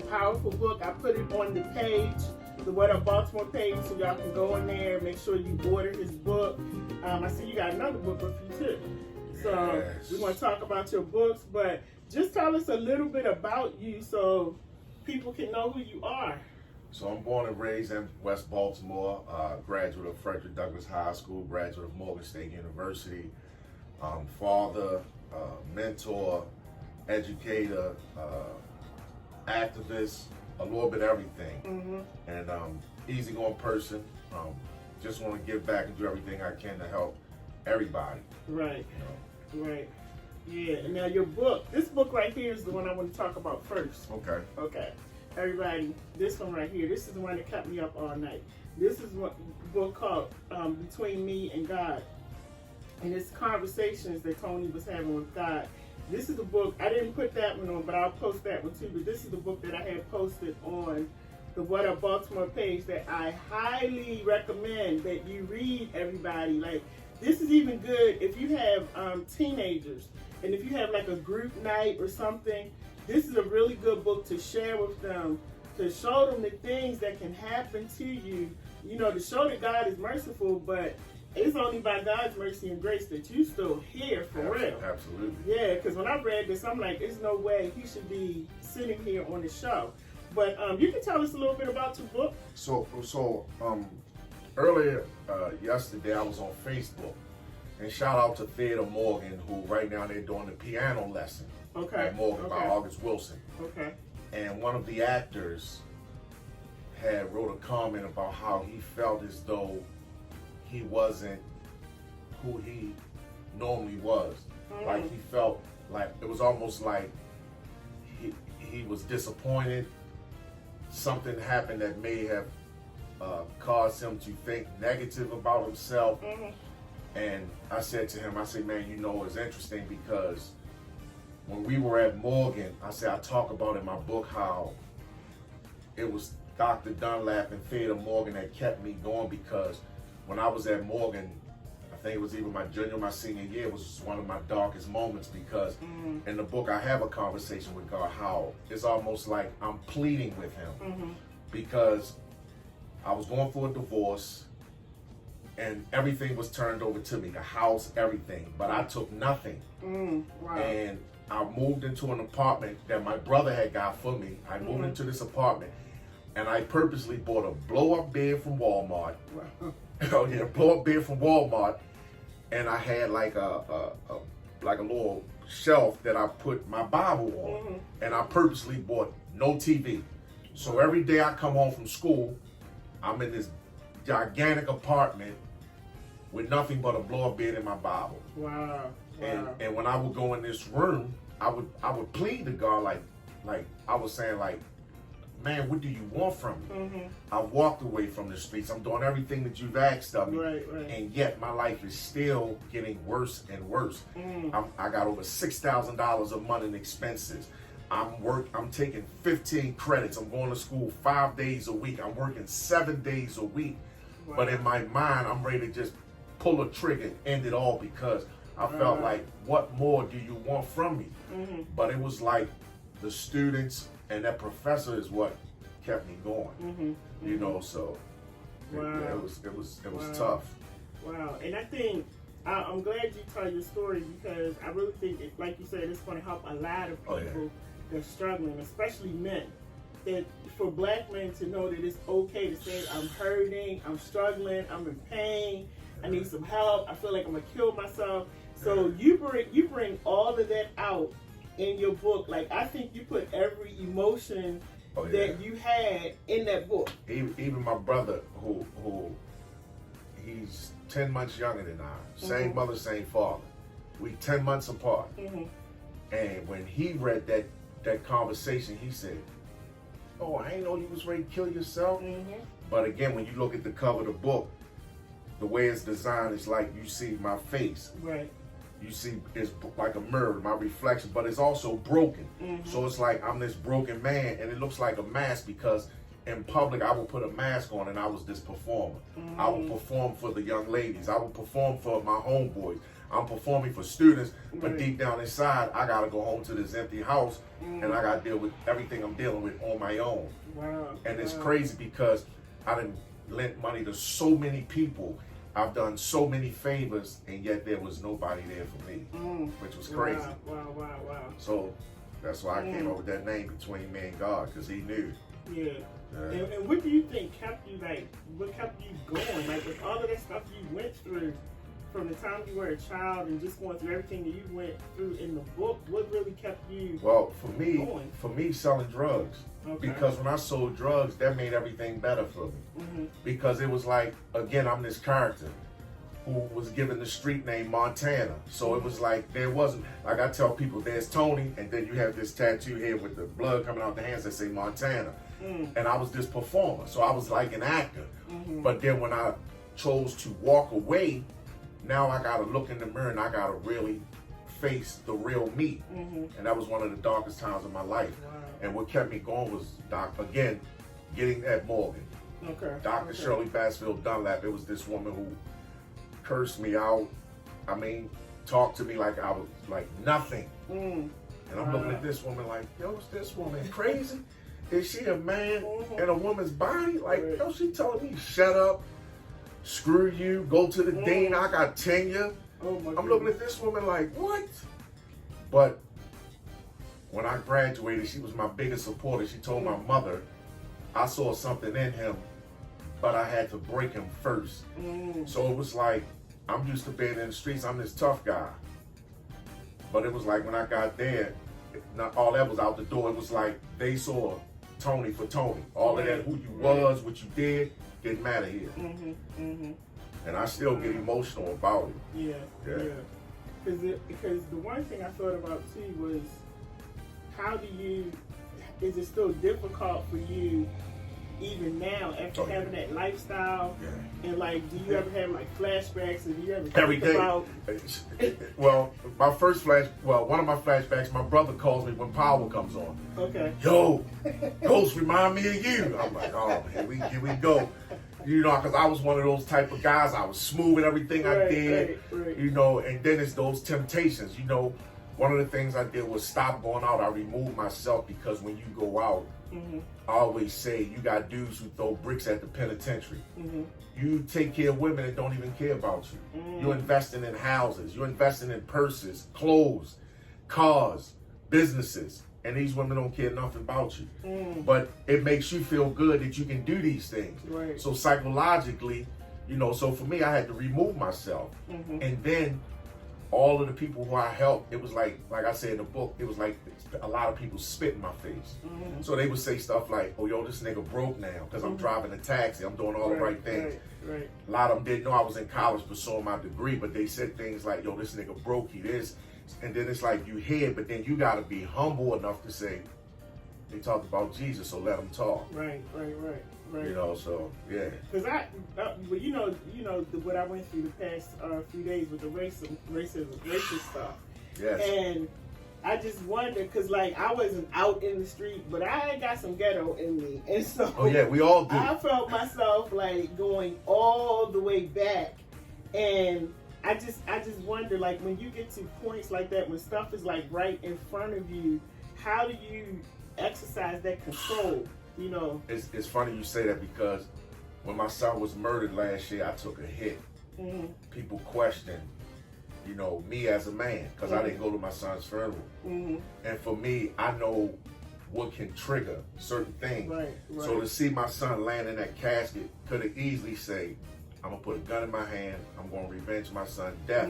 powerful book. I put it on the page, the What Up Baltimore page, so y'all can go in there, make sure you order his book. I see you got another book with you too. So we want to talk about your books, but just tell us a little bit about you so people can know who you are. So I'm born and raised in West Baltimore, graduate of Frederick Douglass High School, graduate of Morgan State University, father, mentor, educator, activist, a little bit of everything. And easygoing person. Just want to give back and do everything I can to help everybody. Right. You know. Right. Yeah. And now your book, this book right here is the one I want to talk about first. Okay. Okay. Everybody, this one right here, this is the one that kept me up all night. This is what book called Between Me and God. And it's conversations that Tony was having with God. This is the book, I didn't put that one on, but I'll post that one too. But this is the book that I had posted on the What Up Baltimore page that I highly recommend that you read, everybody. Like, this is even good if you have teenagers and if you have like a group night or something. This is a really good book to share with them, to show them the things that can happen to you, you know, to show that God is merciful, but it's only by God's mercy and grace that you still here for real. Absolutely. Yeah, because when I read this, I'm like, there's no way he should be sitting here on the show. But you can tell us a little bit about your book. So earlier yesterday I was on Facebook, and shout out to Theodore Morgan, who right now they're doing the piano lesson at Morgan by August Wilson. Okay. And one of the actors had wrote a comment about how he felt as though he wasn't who he normally was. Like he felt like it was almost like he was disappointed. Something happened that may have caused him to think negative about himself. And I said to him, I said, man, you know, it's interesting because when we were at Morgan, I said, I talk about in my book how it was Dr. Dunlap and Theodore Morgan that kept me going, because when I was at Morgan, I think it was either my junior or my senior year, it was one of my darkest moments, because in the book I have a conversation with God, how it's almost like I'm pleading with him because I was going for a divorce and everything was turned over to me, the house, everything, but I took nothing. Wow. And I moved into an apartment that my brother had got for me. I moved into this apartment and I purposely bought a blow-up bed from Walmart. Oh yeah, blow-up bed from Walmart, and I had like a little shelf that I put my Bible on, and I purposely bought no TV. So every day I come home from school, I'm in this gigantic apartment with nothing but a blow-up bed in my Bible. Wow. And when I would go in this room, I would plead to God like I was saying, like, man, what do you want from me? I walked away from the streets. I'm doing everything that you've asked of me. Right. And yet my life is still getting worse and worse. I got over $6,000 a month in expenses. I'm taking 15 credits. I'm going to school 5 days a week. I'm working 7 days a week. Wow. But in my mind, I'm ready to just pull a trigger and end it all, because I felt like, what more do you want from me? But it was like the students and that professor is what kept me going. You know, so yeah, it was tough. Wow. And I think I'm glad you tell your story, because I really think, like you said, it's going to help a lot of people that are struggling, especially men. That for black men to know that it's okay to say, I'm hurting, I'm struggling, I'm in pain, I need some help, I feel like I'm gonna kill myself. So you bring all of that out in your book. Like, I think you put every emotion that you had in that book. Even my brother, who he's 10 months younger than I, same mother, same father. We 10 months apart. And when he read that conversation, he said, oh, I ain't know you was ready to kill yourself. But again, when you look at the cover of the book, the way it's designed is like you see my face. Right. You see, it's like a mirror, my reflection, but it's also broken. So it's like I'm this broken man, and it looks like a mask, because in public I would put a mask on and I was this performer. I would perform for the young ladies. I would perform for my homeboys. I'm performing for students, but Right. deep down inside, I gotta go home to this empty house, and I gotta deal with everything I'm dealing with on my own. Wow. And it's wow. crazy because I done lent money to so many people. I've done so many favors, and yet there was nobody there for me, which was crazy. Wow. So that's why I came up with that name, Between Me and God, because he knew. Yeah. Yeah. And what do you think kept you, like, what kept you going? Like, with all of that stuff you went through from the time you were a child and just going through everything that you went through in the book, what really kept you Well, going? for me, selling drugs. Okay. Because when I sold drugs, that made everything better for me. Because it was like, again, I'm this character who was given the street name Montana. So it was like, there wasn't, like I tell people, there's Tony, and then you have this tattoo here with the blood coming out the hands that say Montana. And I was this performer, so I was like an actor. But then when I chose to walk away, now I gotta look in the mirror and I gotta really face the real me. And that was one of the darkest times of my life. Wow. And what kept me going was, again, getting at Morgan. Okay. Dr. Shirley Bassfield Dunlap. It was this woman who cursed me out. I mean, talked to me like I was like nothing. And I'm looking at this woman like, yo, is this woman crazy? Is she a man in a woman's body? Like, yo, she telling me, shut up, screw you, go to the dean, I got tenure. Oh my I'm looking at this woman like, what? But when I graduated, she was my biggest supporter. She told my mother, I saw something in him, but I had to break him first. So it was like, I'm used to being in the streets, I'm this tough guy. But it was like when I got there, not all that was out the door. It was like they saw Tony for Tony. All of that, who you was, what you did, didn't matter here. And I still get emotional about it. Yeah. Because the one thing I thought about too was, is it still difficult for you even now after having that lifestyle? And like, do you ever have like flashbacks, or do you ever Every think day. about? Well, one of my flashbacks, my brother calls me when Power comes on. Okay. Yo, Ghost, remind me of you. I'm like, oh, here we go. You know, because I was one of those type of guys. I was smooth in everything I did. Right. You know, and then it's those temptations. You know, one of the things I did was stop going out. I removed myself because when you go out, I always say you got dudes who throw bricks at the penitentiary. You take care of women that don't even care about you. You're investing in houses. You're investing in purses, clothes, cars, businesses. And these women don't care nothing about you. But it makes you feel good that you can do these things. Right. So psychologically, you know, so for me, I had to remove myself. And then all of the people who I helped, it was like I said in the book, it was like a lot of people spit in my face. So they would say stuff like, oh, yo, this nigga broke now because I'm driving a taxi. I'm doing all the right things. Right. A lot of them didn't know I was in college pursuing my degree, but they said things like, yo, this nigga broke, he this. And then it's like you hear, but then you got to be humble enough to say, they talked about Jesus, so let them talk. Right. You know, so yeah. Because well, you know what I went through the past few days with the racist stuff. Yes. And I just wonder, because like I wasn't out in the street, but I got some ghetto in me, and so Oh yeah, we all do. I felt myself like going all the way back, and I just wonder, like, when you get to points like that, when stuff is like right in front of you, how do you exercise that control? You know, it's funny you say that because when my son was murdered last year, I took a hit. People questioned, you know, me as a man because I didn't go to my son's funeral. And for me, I know what can trigger certain things. Right. So to see my son land in that casket could have easily said, I'm gonna put a gun in my hand, I'm gonna revenge my son's death.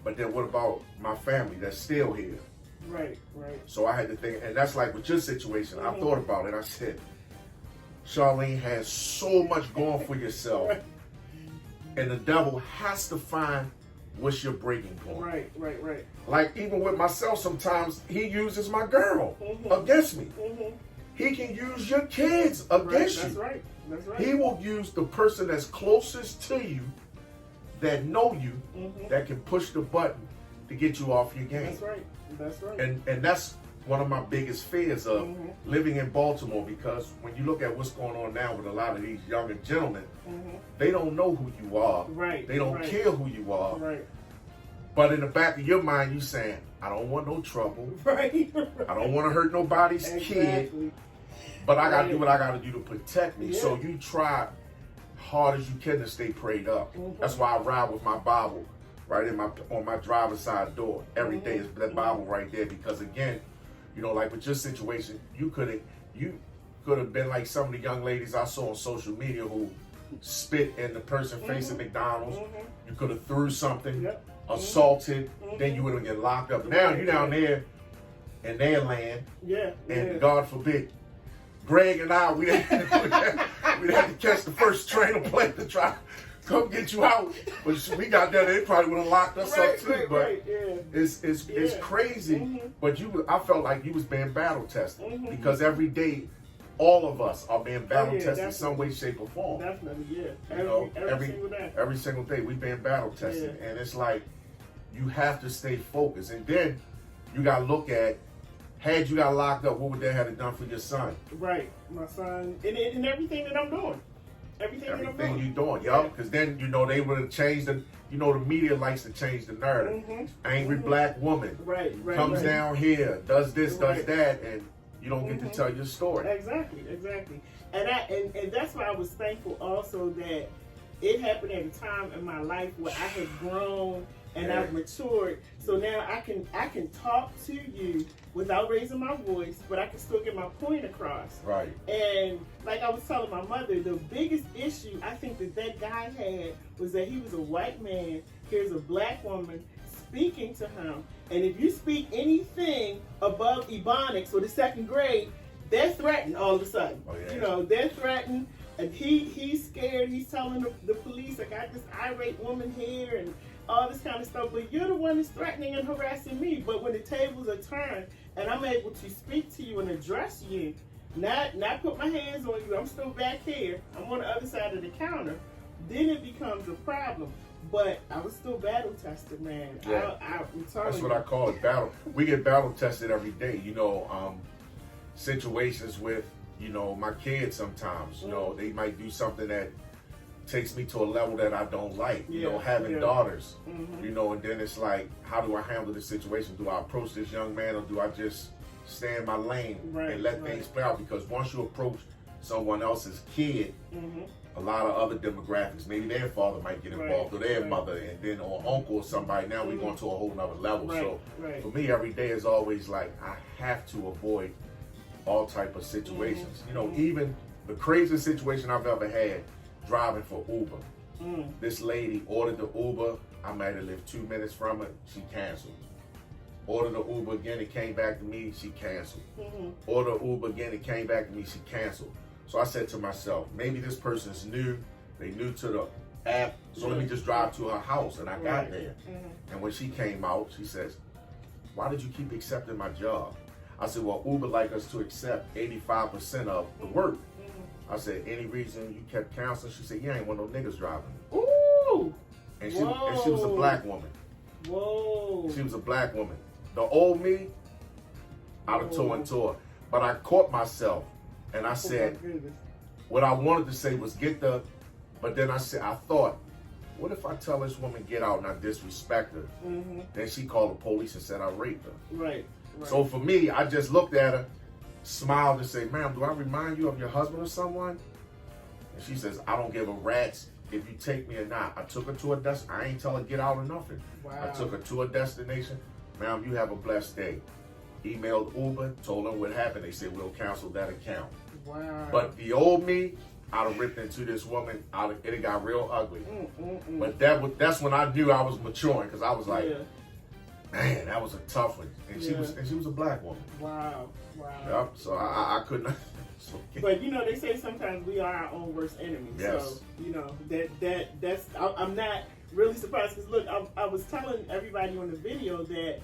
But then what about my family that's still here? Right. So I had to think, and that's like with your situation, I thought about it, I said, Charlene has so much going for yourself, and the devil has to find what's your breaking point. Right. Like even with myself, sometimes he uses my girl against me. He can use your kids against you. That's right. He will use the person that's closest to you, that know you, that can push the button to get you off your game. That's right. And that's one of my biggest fears of living in Baltimore, because when you look at what's going on now with a lot of these younger gentlemen, they don't know who you are. Right. They don't care who you are. Right. But in the back of your mind, you saying, I don't want no trouble. Right. I don't want to hurt nobody's kid. But I got to do what I got to do to protect me. Yeah. So you try hard as you can to stay prayed up. That's why I ride with my Bible right on my driver's side door. Every day is that Bible right there. Because again, like with your situation, you could have been like some of the young ladies I saw on social media who spit in the person's face at McDonald's. You could have threw something, assaulted, then you would have get locked up. Now you're down there in their land, and God forbid, Greg and I, we'd have to catch the first train of plane to try to come get you out. But we got there, they probably would have locked us up too. But it's crazy. But I felt like you was being battle tested because every day, all of us are being battle tested in some way, shape, or form. Definitely, yeah. Every single day we being battle tested, and it's like you have to stay focused. And then you got to look at, had you got locked up, what would that have done for your son? Right, my son, and everything that I'm doing. Everything you're doing, because then they would have changed the. The media likes to change the narrative. Angry black woman comes down here, does this, does that, and you don't get to tell your story. Exactly, and that's why I was thankful also that it happened at a time in my life where I had grown and I've matured. So now I can talk to you without raising my voice, but I can still get my point across. Right. And like I was telling my mother, the biggest issue I think that guy had was that he was a white man. Here's a black woman speaking to him, and if you speak anything above Ebonics or the second grade, they're threatened all of a sudden. Oh, yeah. They're threatened, and he's scared. He's telling the police, I got this irate woman here, and all this kind of stuff. But you're the one that's threatening and harassing me. But when the tables are turned and I'm able to speak to you and address you, not put my hands on you, I'm still back here, I'm on the other side of the counter, then it becomes a problem. But I was still battle tested, man. Yeah. That's what I call it, battle. We get battle tested every day. Situations with, my kids sometimes, they might do something that takes me to a level that I don't like, having daughters, and then it's like, how do I handle this situation? Do I approach this young man, or do I just stay in my lane and let things play out? Because once you approach someone else's kid, a lot of other demographics, maybe their father might get involved, or their mother, and then or uncle or somebody, now we're going to a whole nother level. So for me, every day is always like, I have to avoid all type of situations. Even the craziest situation I've ever had, driving for Uber. This lady ordered the Uber. I might have lived 2 minutes from it. She canceled. Ordered the Uber again. It came back to me. She canceled. Ordered Uber again. It came back to me. She canceled. So I said to myself, maybe this person's new. They new to the app. So let me just drive to her house. And I got there. And when she came out, she says, why did you keep accepting my job? I said, well, Uber like us to accept 85% of the work. I said, any reason you kept canceling? She said, you ain't want no niggas driving. Ooh! And she was a black woman. Whoa! She was a black woman. The old me, I'd have tore and tore. But I caught myself, and I said, what I wanted to say was but then I thought, what if I tell this woman get out and I disrespect her? Then she called the police and said I raped her. Right. So for me, I just looked at her, smiled and said, ma'am, do I remind you of your husband or someone? And she says, I don't give a rat's if you take me or not. I took her to a destination. I ain't tell her get out or nothing. Wow. I took her to a destination. Ma'am, you have a blessed day. Emailed Uber, told them what happened. They said, we'll cancel that account. Wow. But the old me, I'd have ripped into this woman. It got real ugly. But that's when I knew I was maturing, because I was like, man, that was a tough one. And she was a black woman. Wow. Yep. So I couldn't. But they say sometimes we are our own worst enemies. Yes. So that's I'm not really surprised, because look, I was telling everybody on the video that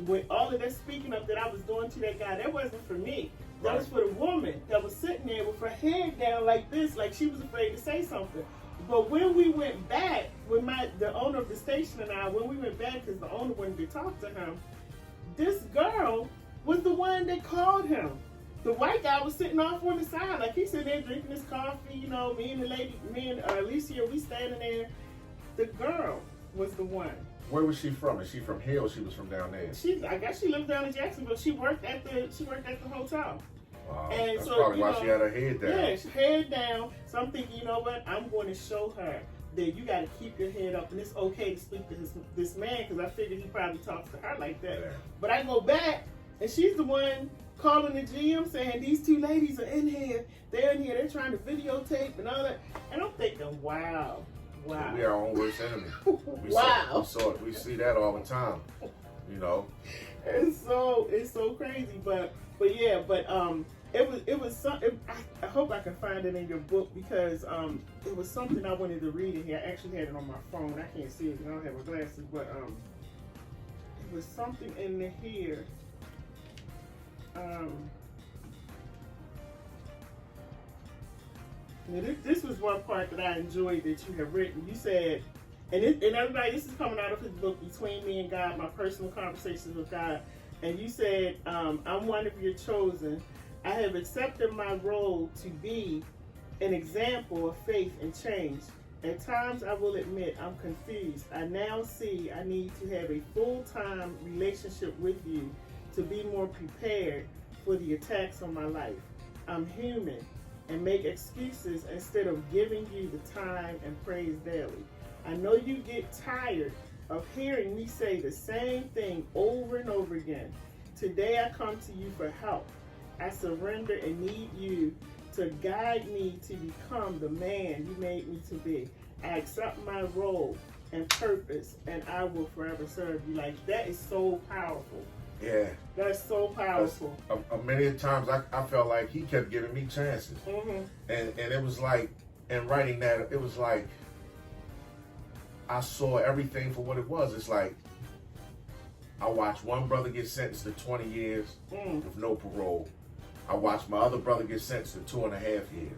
when all of that speaking up that I was doing to that guy, that wasn't for me. That was for the woman that was sitting there with her head down like this, like she was afraid to say something. But when we went back, when the owner of the station and I, when we went back, because the owner wanted to talk to him, this girl was the one that called him. The white guy was sitting off on the side, like he's sitting there drinking his coffee, me and Alicia, we standing there. The girl was the one Where was she from? Is she from here or she was from down there? I guess she lived down in Jacksonville. She worked at the hotel. Wow. And that's so, probably why she had her head down. Yeah, she head down. So I'm thinking, you know what? I'm going to show her that you got to keep your head up, and it's okay to speak to this man, because I figured he probably talks to her like that. Yeah. But I go back, and she's the one calling the GM saying, these two ladies are in here. They're in here. They're trying to videotape and all that. And I'm thinking, wow. So we are our own worst enemy. Wow. We see that all the time. You know. It's so crazy, but it was something. I hope I can find it in your book, because it was something I wanted to read in here. I actually had it on my phone. I can't see it because I don't have my glasses, but it was something in here. This was one part that I enjoyed that you have written. You said, and everybody, this is coming out of his book, Between Me and God, My Personal Conversations with God. And you said, I'm one of your chosen. I have accepted my role to be an example of faith and change. At times, I will admit I'm confused. I now see I need to have a full-time relationship with you to be more prepared for the attacks on my life. I'm human and make excuses instead of giving you the time and praise daily. I know you get tired of hearing me say the same thing over and over again. Today I come to you for help. I surrender and need you to guide me to become the man you made me to be. I accept my role and purpose, and I will forever serve you. Like, that is so powerful. Yeah. That's so powerful. Many times I felt like he kept giving me chances. Mm-hmm. And it was like, in writing that, it was like, I saw everything for what it was. It's like, I watched one brother get sentenced to 20 years with no parole. I watched my other brother get sentenced to 2.5 years.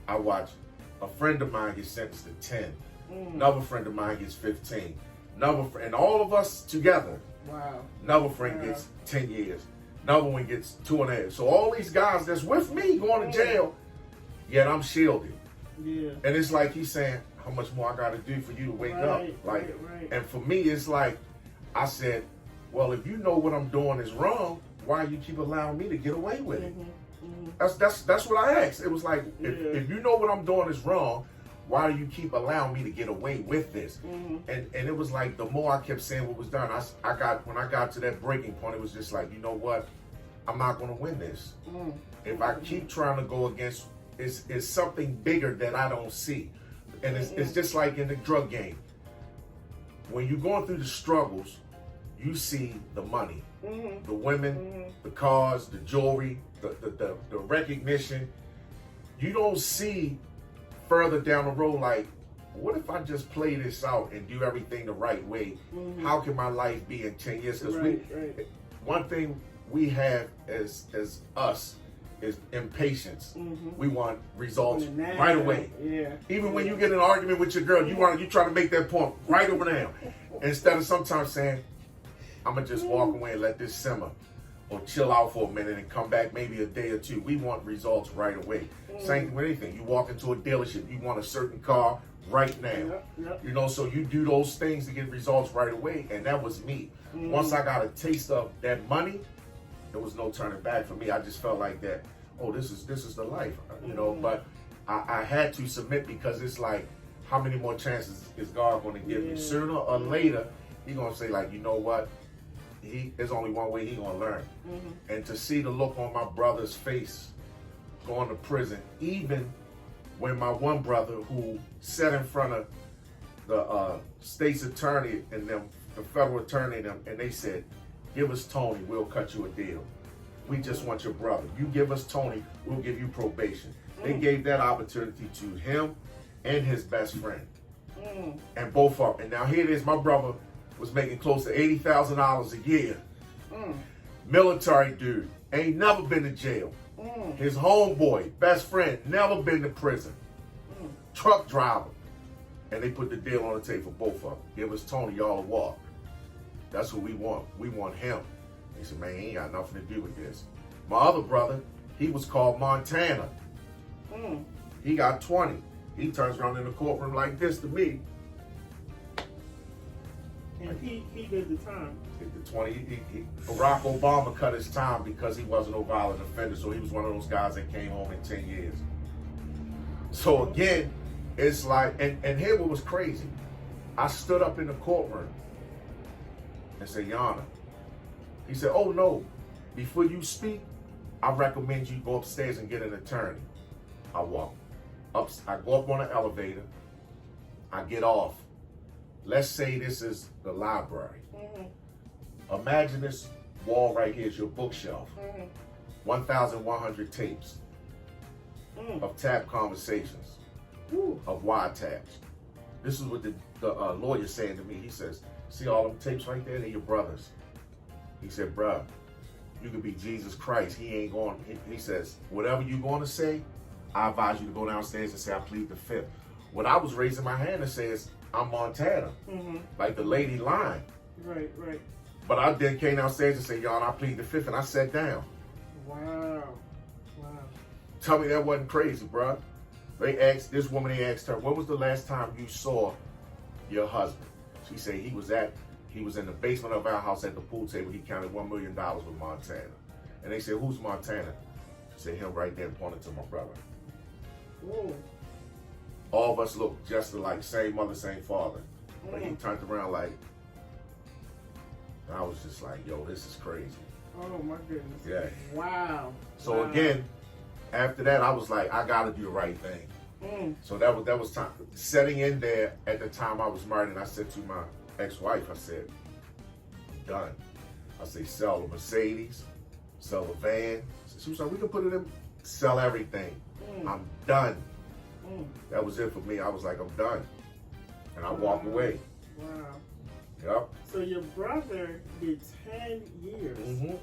I watched a friend of mine get sentenced to 10. Another friend of mine gets 15. And all of us together. Wow. Another friend gets 10 years. Another one gets 2.5. So all these guys that's with me going to jail, yet I'm shielded. Yeah. And it's like he's saying, how much more I got to do for you to wake up? Like, and for me, it's like, I said, well, if you know what I'm doing is wrong, why you keep allowing me to get away with it? That's what I asked. It was like, if you know what I'm doing is wrong, why do you keep allowing me to get away with this? And it was like, the more I kept saying what was done, when I got to that breaking point, it was just like, you know what? I'm not going to win this. If I keep trying to go against, it's something bigger that I don't see. And it's just like in the drug game. When you're going through the struggles, you see the money, the women, the cars, the jewelry, the recognition. You don't see further down the road, like, what if I just play this out and do everything the right way? How can my life be in 10 years? Because one thing we have as us is impatience. We want results right away. Even when you get in an argument with your girl, you try to make that point right over now. Instead of sometimes saying, I'm gonna just walk away and let this simmer, or chill out for a minute and come back maybe a day or two. We want results right away. Same thing with anything. You walk into a dealership, you want a certain car right now. You know, so you do those things to get results right away. And that was me. Once I got a taste of that money, there was no turning back for me. I just felt like that, oh, this is the life, you know. But I had to submit, because it's like, how many more chances is God going to give me? Sooner or later, He's going to say, like, you know what? There's only one way He's going to learn. And to see the look on my brother's face going to prison, even when my one brother who sat in front of the state's attorney and them, the federal attorney and them, and they said, give us Tony, we'll cut you a deal. We just want your brother. You give us Tony, we'll give you probation. They gave that opportunity to him and his best friend. And both of them. And now here it is, my brother was making close to $80,000 a year. Military dude, ain't never been to jail. His homeboy, best friend, never been to prison. Truck driver. And they put the deal on the table for both of them. Give us Tony, y'all a walk. That's who we want. We want him. He said, man, he ain't got nothing to do with this. My other brother, he was called Montana. He got 20. He turns around in the courtroom like this to me. And he did the time. The 20. Barack Obama cut his time because he wasn't no violent offender, so he was one of those guys that came home in 10 years. So again, it's like, and here what was crazy. I stood up in the courtroom and said, Your Honor. He said, oh no, before you speak, I recommend you go upstairs and get an attorney. I walk up, I go up on an elevator, I get off. Let's say this is the library. Mm-hmm. Imagine this wall right here is your bookshelf. Mm-hmm. 1,100 tapes of tap conversations, of wiretaps. This is what the lawyer saying to me. He says, see all them tapes right there? They're your brothers. He said, bruh, you could be Jesus Christ. He ain't going. He says, whatever you're going to say, I advise you to go downstairs and say, I plead the fifth. What I was raising my hand and says, I'm Montana. Mm-hmm. Like the lady lying. Right. But I then came downstairs and said, y'all, I plead the fifth, and I sat down. Wow. Tell me that wasn't crazy, bruh. They asked her, when was the last time you saw your husband? She said he was in the basement of our house at the pool table. He counted $1 million with Montana. And they said, who's Montana? She said, him right there, and pointed to my brother. Whoa. All of us looked just alike, same mother, same father. But he turned around like, and I was just like, yo, this is crazy. Oh my goodness. Yeah. Wow. So again, after that, I was like, I gotta do the right thing. So that was time. Setting in there at the time I was married, and I said to my ex-wife, I said, I'm done. I say, sell a Mercedes, sell a van. She was like, we can put it in, sell everything. I'm done. That was it for me. I was like, I'm done. And I walked away. Wow. Yep. So your brother did 10 years. Mm-hmm.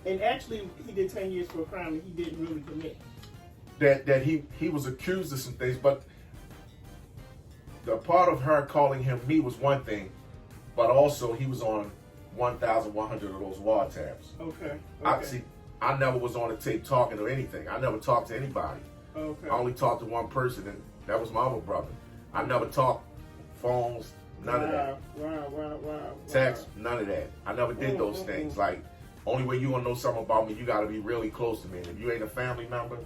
And actually, he did 10 years for a crime that he didn't really commit. That he was accused of some things, but the part of her calling him me was one thing, but also he was on 1,100 of those wiretaps. Okay. I never was on the tape talking or anything. I never talked to anybody. Okay. I only talked to one person, and that was my other brother. I never talked phones, none of that. Wow. Text, none of that. I never did those things. Like, only way you want to know something about me, you got to be really close to me. And if you ain't a family member,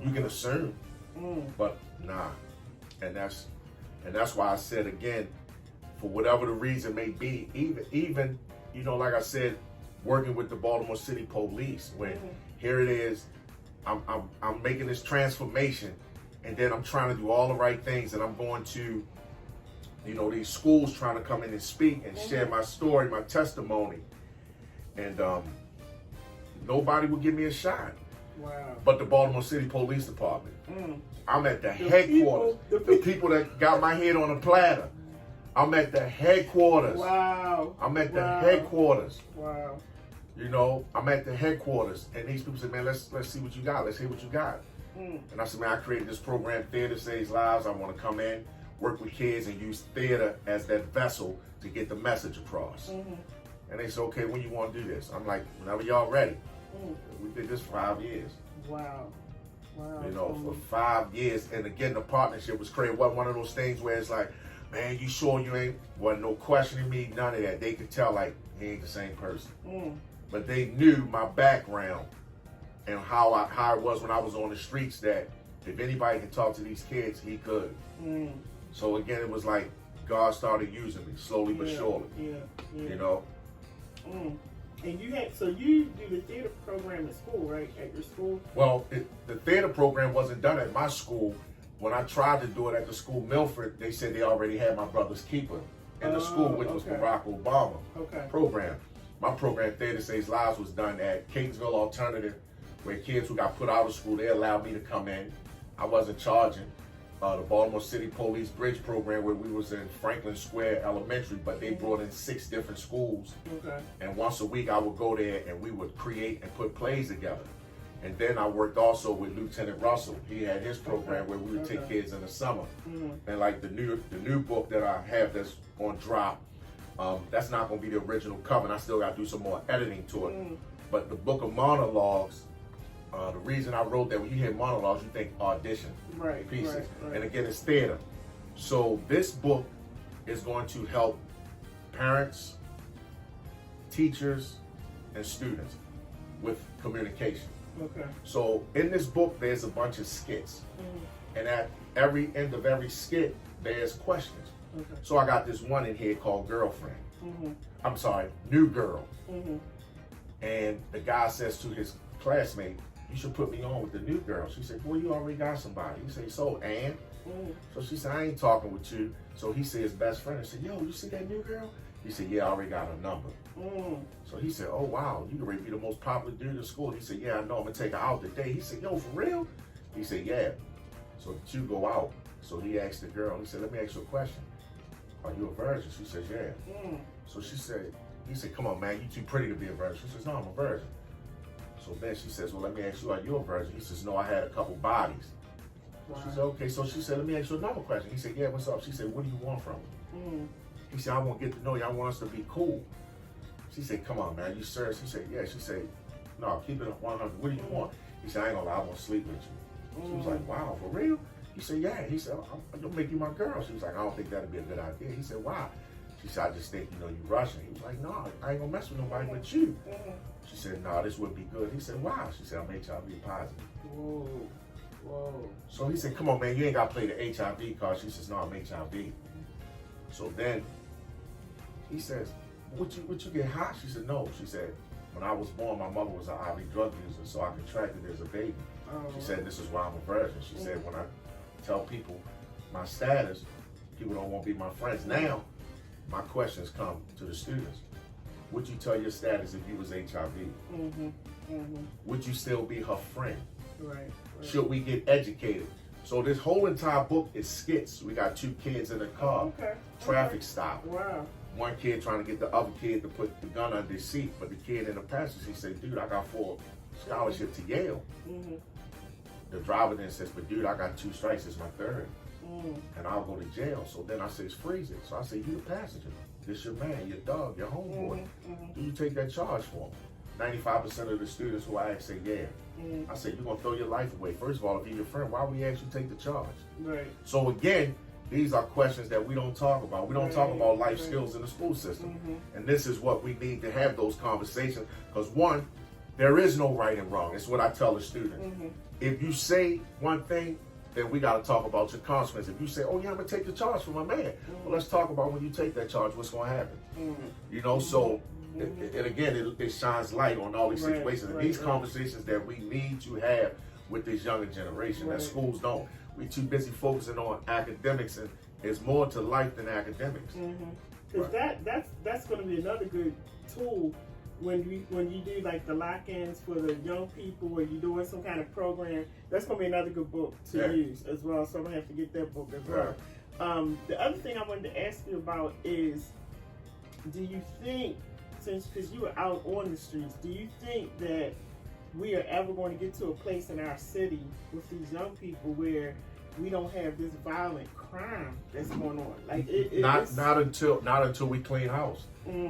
you can assume, but nah. And that's why I said again, for whatever the reason may be, even like I said, working with the Baltimore City Police, when here it is, I'm making this transformation, and then I'm trying to do all the right things, and I'm going to, these schools trying to come in and speak and share my story, my testimony, and nobody would give me a shot. Wow. But the Baltimore City Police Department. I'm at the headquarters. The people that got my head on a platter. I'm at the headquarters. Wow. I'm at the headquarters. Wow. I'm at the headquarters, and these people said, man, let's see what you got. Let's hear what you got. And I said, man, I created this program, Theater Saves Lives. I want to come in, work with kids, and use theater as that vessel to get the message across. And they said, okay, when you want to do this? I'm like, whenever y'all ready. We did this for 5 years. Wow. For 5 years. And again, the partnership was crazy. It wasn't one of those things where it's like, man, you sure you ain't? Wasn't no questioning me, none of that. They could tell, like, he ain't the same person. But they knew my background and how it was when I was on the streets, that if anybody can talk to these kids, he could. So again, it was like God started using me slowly but surely. And you do the theater program at school, right? At your school? Well, the theater program wasn't done at my school. When I tried to do it at the school, Milford, they said they already had my brother's keeper in the school, which was Barack Obama program. My program, Theater Saves Lives, was done at Catonsville Alternative, where kids who got put out of school, they allowed me to come in. I wasn't charging. The Baltimore City Police Bridge program, where we was in Franklin Square Elementary, but they brought in 6 different schools. And once a week I would go there and we would create and put plays together. And then I worked also with Lieutenant Russell. He had his program where we would take kids in the summer. And like the new book that I have that's on drop, that's not going to be the original cover, and I still got to do some more editing to it. But the book of monologues, the reason I wrote that, when you hear monologues, you think audition pieces. And again, it's theater. So this book is going to help parents, teachers, and students with communication. Okay. So in this book, there's a bunch of skits. And at every end of every skit, there's questions. Okay. So I got this one in here called Girlfriend. I'm sorry, New Girl. And the guy says to his classmate, you should put me on with the new girl. She said, well, you already got somebody. He said, so, and? So she said, I ain't talking with you. So he said, his best friend, and said, yo, you see that new girl? He said, yeah, I already got her number. So he said, oh, wow, you can be the most popular dude in school. He said, yeah, I know, I'm going to take her out today. He said, yo, for real? He said, yeah. So the two go out. So he asked the girl, he said, let me ask you a question. Are you a virgin? She says, yeah. So he said, come on, man, you too pretty to be a virgin. She says, no, I'm a virgin. So then she says, well, let me ask you, are you a virgin? He says, no, I had a couple bodies. Wow. She said, okay. So she said, let me ask you another question. He said, yeah, what's up? She said, what do you want from me? He said, I want to get to know you. I want us to be cool. She said, come on, man, you serious? He said, yeah. She said, no, keep it at 100. What do you want? He said, I ain't gonna lie, I want to sleep with you. She was like, wow, for real? He said, yeah. He said, I'm gonna make you my girl. She was like, I don't think that'd be a good idea. He said, why? She said, I just think, you Russian. He was like, no, I ain't gonna mess with nobody but you. She said, no, this would be good. He said, why? She said, I'm HIV positive. Whoa. Whoa. So he said, come on, man, you ain't gotta play the HIV card. She says, no, I'm HIV. So then he says, would you get high? She said, no. She said, when I was born, my mother was an IV drug user, so I contracted it as a baby. She said, this is why I'm a virgin. She said, when I tell people my status, people don't want to be my friends. Now, my questions come to the students. Would you tell your status if you was HIV? Would you still be her friend? Right. Should we get educated? So this whole entire book is skits. We got two kids in the car. Traffic stop. Wow. One kid trying to get the other kid to put the gun under his seat, but the kid in the passenger, he said, dude, I got 4 scholarships to Yale. The driver then says, but dude, I got 2 strikes, it's my 3rd. And I'll go to jail. So then I says, freeze it. So I say, you the passenger. This your man, your dog, your homeboy. Do you take that charge for him? 95% of the students who I ask say, yeah. I say, you're going to throw your life away. First of all, if you're your friend, why would we actually take the charge? Right. So again, these are questions that we don't talk about. We don't talk about life skills in the school system. And this is what we need to have those conversations. Because one, there is no right and wrong. It's what I tell the student. If you say one thing, then we got to talk about your consequences. If you say, oh yeah, I'm going to take the charge for my man. Well, let's talk about when you take that charge, what's going to happen. So, and again, it shines light on all these situations. And these conversations that we need to have with this younger generation that schools don't. We too busy focusing on academics, and there's more to life than academics. Because that's going to be another good tool when you do like the lock-ins for the young people, or you're doing some kind of program. That's going to be another good book to use as well. So I'm going to have to get that book as well. The other thing I wanted to ask you about is, do you think, because you were out on the streets, do you think that we are ever going to get to a place in our city with these young people where we don't have this violent crime that's going on? Like not until we clean house.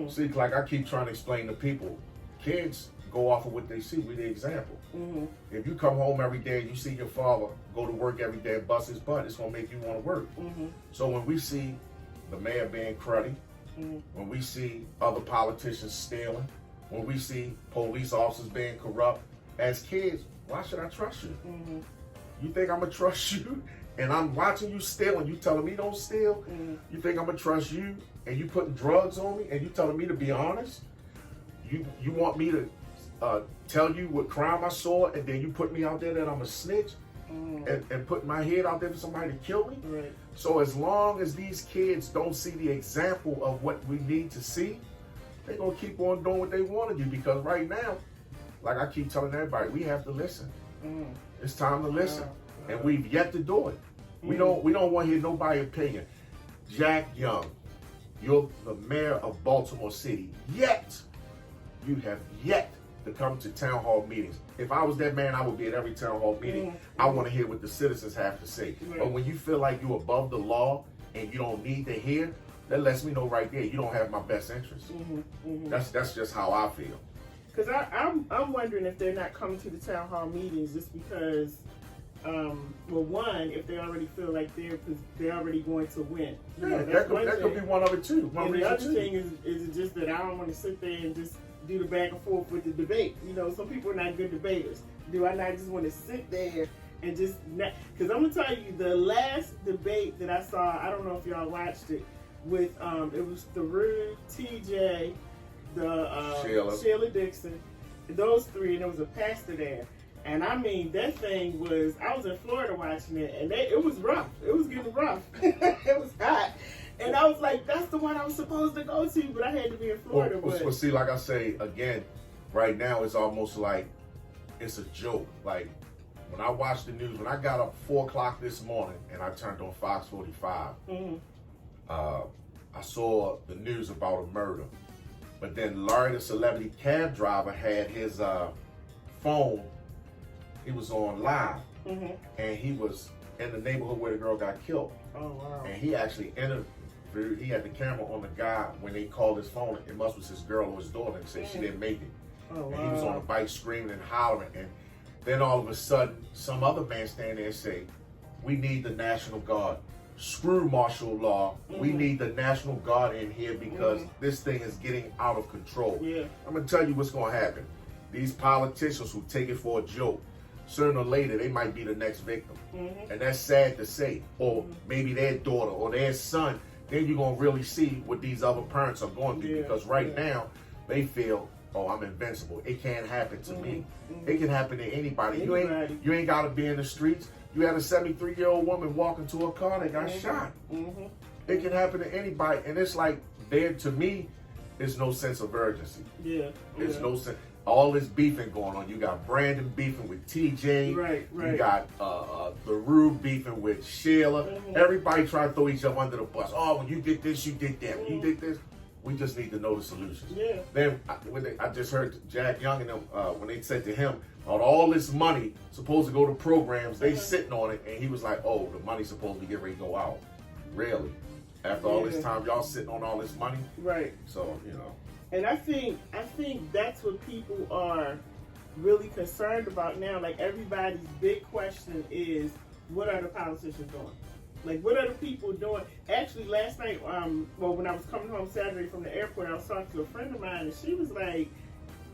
See, like I keep trying to explain to people, kids go off of what they see. We're the example. If you come home every day and you see your father go to work every day and bust his butt, it's gonna make you want to work. So when we see the mayor being cruddy, when we see other politicians stealing, when we see police officers being corrupt, as kids, why should I trust you? You think I'm gonna trust you? And I'm watching you steal and you telling me don't steal? You think I'm gonna trust you and you putting drugs on me and you telling me to be honest? You want me to tell you what crime I saw and then you put me out there that I'm a snitch and put my head out there for somebody to kill me? So as long as these kids don't see the example of what we need to see, they're gonna keep on doing what they want to do, because right now, like I keep telling everybody, we have to listen. It's time to listen. And we've yet to do it. We don't want to hear nobody's opinion. Jack Young, you're the mayor of Baltimore City. Yet, you have yet to come to town hall meetings. If I was that man, I would be at every town hall meeting. I want to hear what the citizens have to say. But when you feel like you're above the law and you don't need to hear, that lets me know right there you don't have my best interest. That's just how I feel. Because I'm wondering if they're not coming to the town hall meetings just because well, one, if they already feel like they're already going to win. You Yeah, know, that could be one of it too. And the other thing is just that I don't want to sit there and just do the back and forth with the debate. You know, some people are not good debaters. Do I not just want to sit there and just, because I'm going to tell you, the last debate that I saw, I don't know if y'all watched it, with, it was Theroux, TJ, Sheila Dixon, those three, and there was a pastor there. And I mean, that thing was, I was in Florida watching it, and it was rough. It was getting rough. It was hot. And I was like, that's the one I was supposed to go to, but I had to be in Florida. Well, see, like I say, again, right now it's almost like it's a joke. Like, when I watched the news, when I got up 4 o'clock this morning and I turned on Fox 45, I saw the news about a murder. But then Larry, the celebrity cab driver, had his phone. He was on live, and he was in the neighborhood where the girl got killed. Oh, wow. And he actually interviewed, he had the camera on the guy when they called his phone. It must was his girl or his daughter, and said she didn't make it. Oh, wow. And he was on a bike screaming and hollering. And then all of a sudden, some other man stand there and say, we need the National Guard. Screw martial law. We need the National Guard in here because this thing is getting out of control. Yeah. I'm going to tell you what's going to happen. These politicians who take it for a joke, sooner or later, they might be the next victim. And that's sad to say. Or maybe their daughter or their son. Then you're going to really see what these other parents are going through. Because right now, they feel, oh, I'm invincible. It can't happen to me. It can happen to anybody. You ain't got to be in the streets. You had a 73-year-old woman walk into a car that got shot. It can happen to anybody. And it's like, there, to me, there's no sense of urgency. There's no sense. All this beefing going on. You got Brandon beefing with TJ. Right. You got Theroux beefing with Sheila. Everybody trying to throw each other under the bus. Oh, when you did this, you did that. When you did this, we just need to know the solutions. Then I just heard Jack Young and them, when they said to him, all this money supposed to go to programs, they sitting on it, and he was like, oh, the money's supposed to get ready to go out. Really? After all this time, y'all sitting on all this money? Right. So, you know. And I think that's what people are really concerned about now. Like, everybody's big question is, what are the politicians doing? Like, what are the people doing? Actually, last night, when I was coming home Saturday from the airport, I was talking to a friend of mine, and she was like,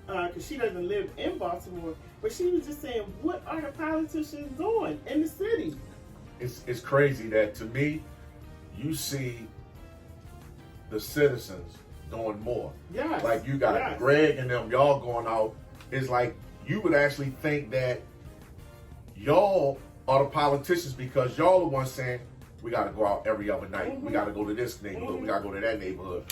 because she doesn't live in Baltimore, but she was just saying, what are the politicians doing in the city? It's crazy that, to me, you see the citizens doing more. Yes. Like, you got Greg and them, y'all going out. It's like, you would actually think that y'all are the politicians because y'all the ones saying, we got to go out every other night. We got to go to this neighborhood. We got to go to that neighborhood.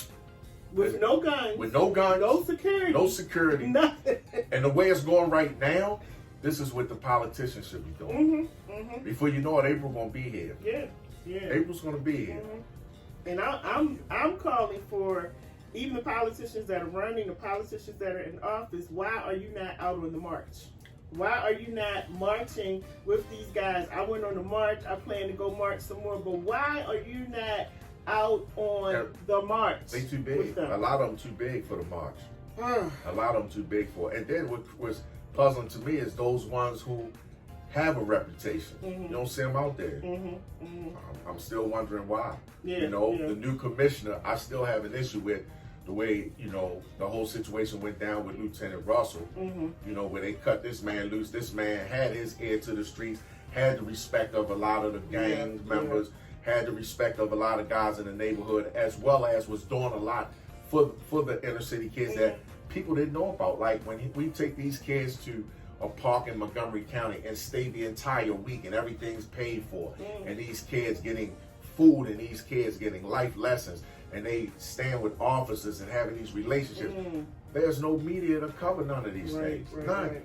With no guns. With no guns. No security. No security. Nothing. And the way it's going right now, this is what the politicians should be doing. Before you know it, April going to be here. April's going to be here. And I'm calling for even the politicians that are running, the politicians that are in office. Why are you not out on the march? Why are you not marching with these guys? I went on the march. I plan to go march some more. But why are you not out on the march? They too big. A lot of them too big for the march. A lot of them too big for it. And then what was puzzling to me is those ones who have a reputation. You don't see them out there. I'm still wondering why. The new commissioner, I still have an issue with the way, the whole situation went down with Lieutenant Russell, where they cut this man loose. This man had his ear to the streets, had the respect of a lot of the gang members, had the respect of a lot of guys in the neighborhood, as well as was doing a lot for the inner city kids that people didn't know about. Like, when we take these kids to a park in Montgomery County and stay the entire week and everything's paid for, and these kids getting food and these kids getting life lessons, and they stand with officers and having these relationships. There's no media to cover none of these things. None.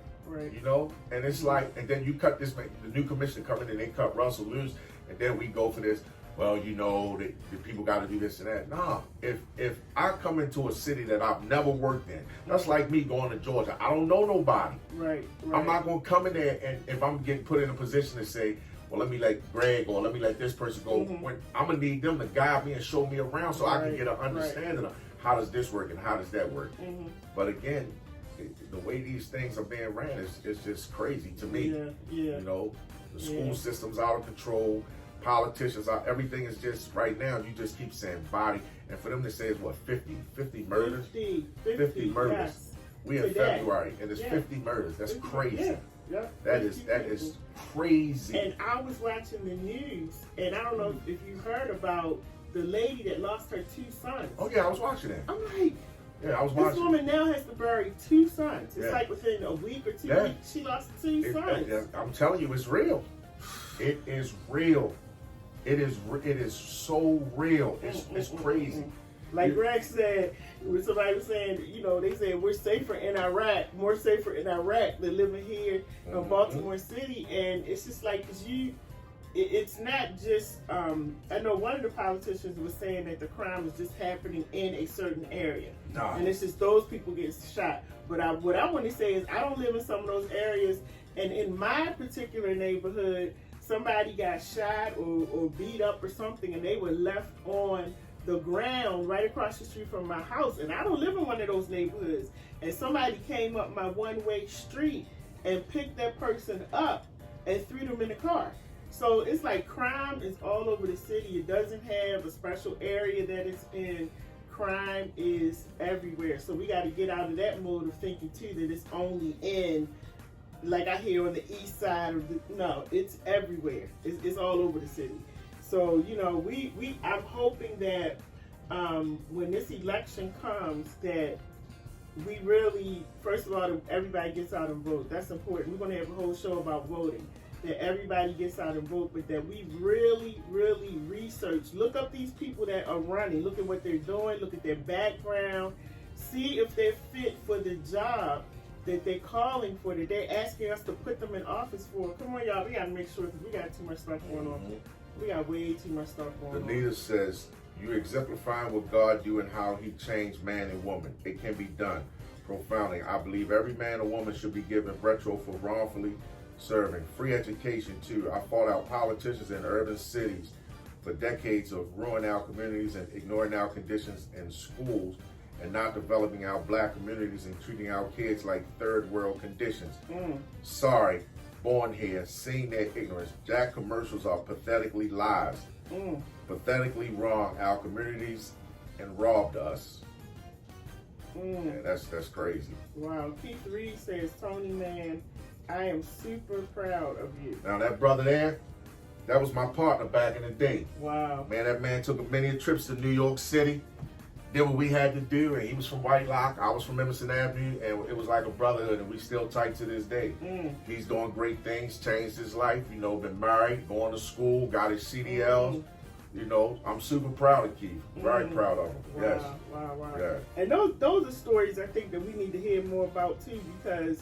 And it's like, and then you cut this, the new commissioner coming in, they cut Russell loose, and then we go for this, well, the people got to do this and that. Nah, if I come into a city that I've never worked in, that's like me going to Georgia. I don't know nobody. I'm not going to come in there, and if I'm getting put in a position to say, well, let me let Greg or let me let this person go. When I'm going to need them to guide me and show me around so I can get an understanding of how does this work and how does that work. But again, the way these things are being ran is just crazy to me. Yeah. You know, the school system's out of control. Politicians are, everything is just, right now, you just keep saying body. And for them to say it's what, 50 murders? 50 murders. Yes. We in February, and it's 50 murders. That's crazy. Yeah. That is crazy. And I was watching the news, and I don't know if you heard about the lady that lost her 2 sons. Oh yeah, I was watching that. I'm like, yeah, I was watching. This woman now has to bury 2 sons. It's Yeah. like within a week or 2 weeks, she lost 2 sons. I'm telling you, it's real. It is real. It is so real. It's crazy. Like Greg said, when somebody was saying, you know, they said we're safer in Iraq, more safer in Iraq than living here in Baltimore City, and it's just like, cause it's not just. I know one of the politicians was saying that the crime is just happening in a certain area, and it's just those people get shot. But what I want to say is, I don't live in some of those areas, and in my particular neighborhood, somebody got shot or beat up or something, and they were left on the ground right across the street from my house. And I don't live in one of those neighborhoods. And somebody came up my one-way street and picked that person up and threw them in the car. So it's like crime is all over the city. It doesn't have a special area that it's in. Crime is everywhere. So we got to get out of that mode of thinking too that it's only in, like I hear on the east side of no, it's everywhere. It's all over the city. So, you know, I'm hoping that when this election comes, that we really, first of all, everybody gets out and vote. That's important. We're going to have a whole show about voting. That everybody gets out and vote, but that we really, really research. Look up these people that are running. Look at what they're doing. Look at their background. See if they're fit for the job that they're calling for, that they're asking us to put them in office for. Come on, y'all. We got to make sure, because we got too much stuff going on. We got way too much stuff going on. Anita says, you exemplifying what God do and how he changed man and woman. It can be done profoundly. I believe every man or woman should be given retro for wrongfully serving. Free education too. I fought out politicians in urban cities for decades of ruining our communities and ignoring our conditions in schools and not developing our black communities and treating our kids like third world conditions. Sorry. Born here, seeing their ignorance. Jack commercials are pathetically lies. Pathetically wrong. Our communities and robbed us. Yeah, that's crazy. Wow. Keith Reed says, Tony, man, I am super proud of you. Now that brother there, that was my partner back in the day. Wow. Man, that man took many trips to New York City, did what we had to do, and he was from White Lock, I was from Emerson Avenue, and it was like a brotherhood, and we still tight to this day. He's doing great things, changed his life, you know, been married, going to school, got his CDLs. You know, I'm super proud of Keith. Very proud of him. Wow, Yes. Wow. Yeah. And those are stories I think that we need to hear more about too, because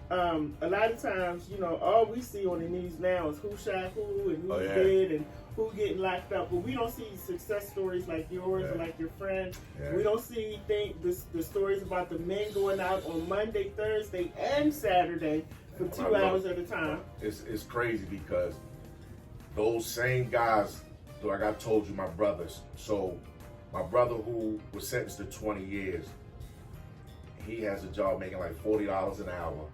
a lot of times, you know, all we see on the news now is who shot who and who did and who getting locked up, but we don't see success stories like yours or like your friend. We don't see the stories about the men going out on Monday, Thursday, and Saturday for 2 hours at a time. It's crazy because those same guys, like I told you, my brothers. So my brother who was sentenced to 20 years, he has a job making like $40 an hour,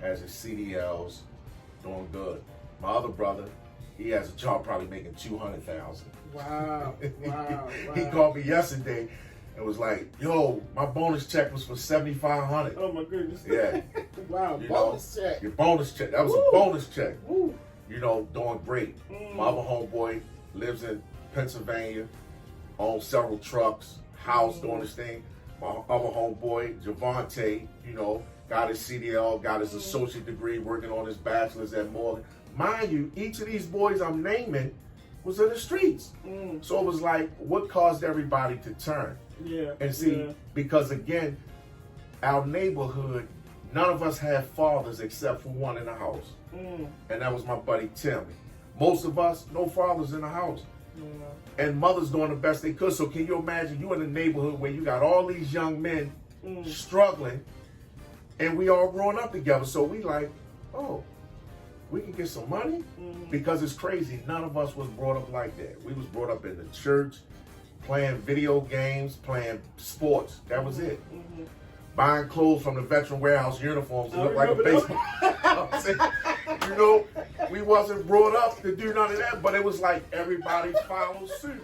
has his CDLs, doing good. My other brother, he has a job probably making $200,000. Wow. He called me yesterday and was like, yo, my bonus check was for $7,500. Oh my goodness. Yeah. Wow, You bonus know, check. Your bonus check. That was a bonus check. Woo. You know, doing great. My other homeboy lives in Pennsylvania, owns several trucks, house, doing this thing. My other homeboy, Javante, you know, got his CDL, got his associate degree, working on his bachelor's at Morgan. Mind you, each of these boys I'm naming was in the streets. So it was like, what caused everybody to turn? And see, because again, our neighborhood, none of us had fathers except for one in the house. And that was my buddy Tim. Most of us, no fathers in the house. And mothers doing the best they could. So can you imagine you in a neighborhood where you got all these young men struggling, and we all growing up together. So we like, oh, we can get some money? Because it's crazy. None of us was brought up like that. We was brought up in the church, playing video games, playing sports. That was it. buying clothes from the veteran warehouse uniforms to I look like a remember baseball. I'm saying, you know, we wasn't brought up to do none of that, but it was like everybody followed suit.